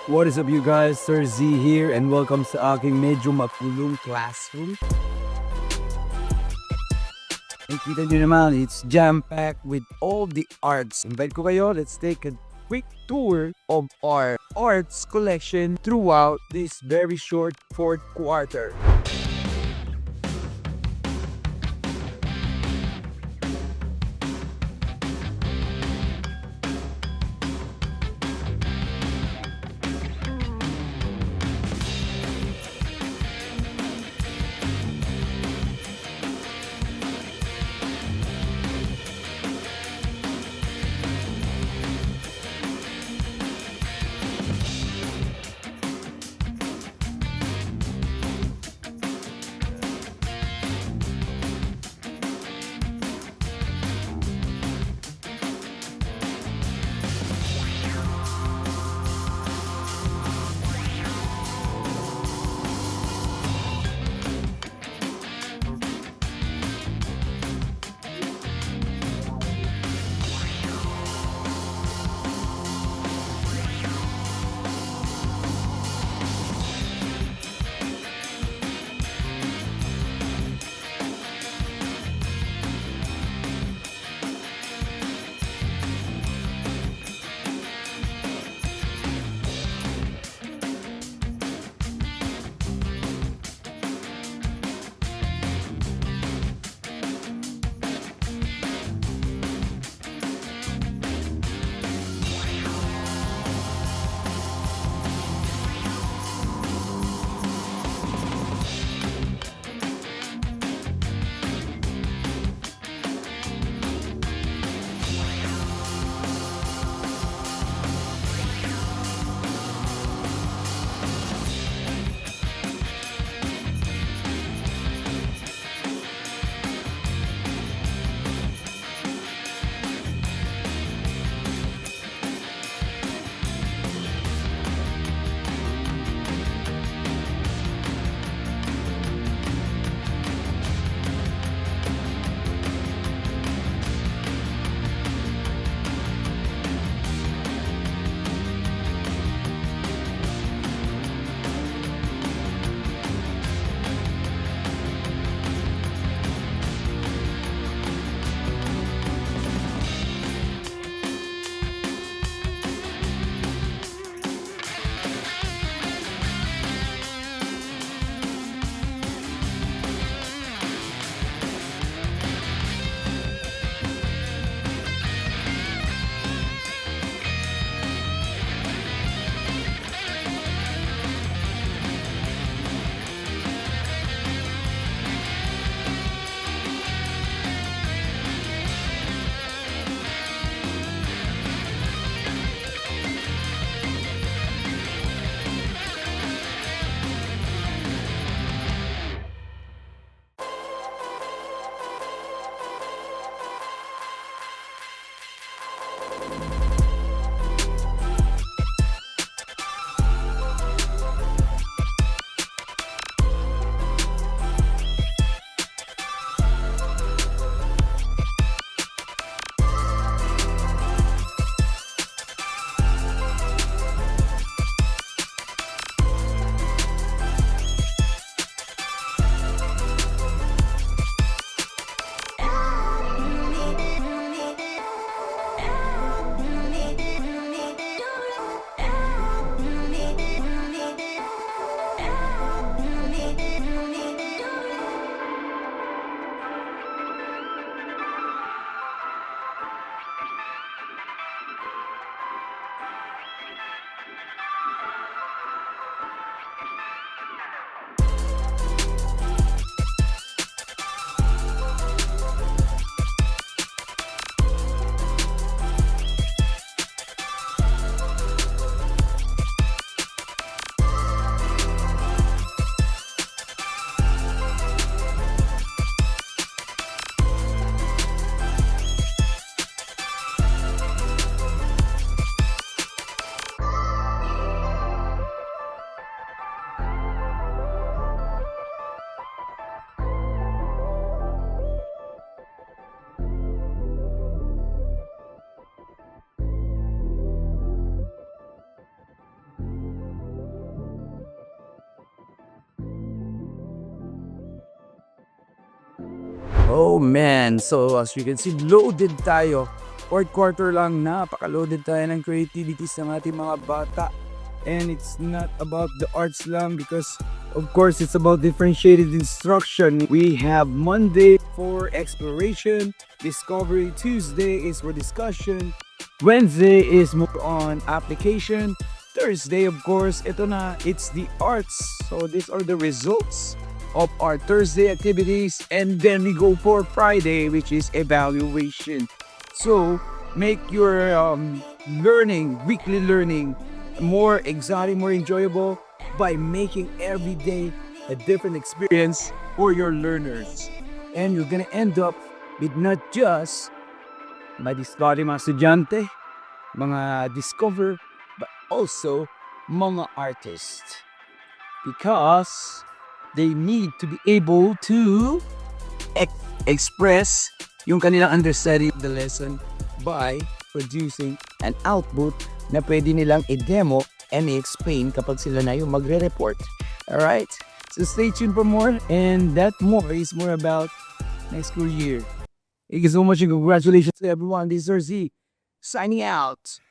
What is up you guys? Sir Z here and welcome sa aking medyo mapulong classroom. Nakikita nyo naman, it's jam-packed with all the arts. Invite ko kayo, let's take a quick tour of our arts collection throughout this very short fourth quarter. Oh man, so as you can see, loaded tayo. Fourth quarter lang, napaka-loaded tayo ng creativities ng ating mga bata. And it's not about the arts lang because of course it's about differentiated instruction. We have Monday for exploration, discovery, Tuesday is for discussion, Wednesday is more on application, Thursday of course, ito na, it's the arts. So these are the results of our Thursday activities, and then we go for Friday, which is evaluation. So make your weekly learning more exciting, more enjoyable by making every day a different experience for your learners. And you're gonna end up with not just madiscover mga estudyante, mga discover, but also mga artists. Because they need to be able to express yung kanilang understanding of the lesson by producing an output na pwede nilang i-demo and i-explain kapag sila na yung magre-report. Alright? So stay tuned for more, and that more is more about next school year. Thank you so much and congratulations to everyone. This is RZ signing out.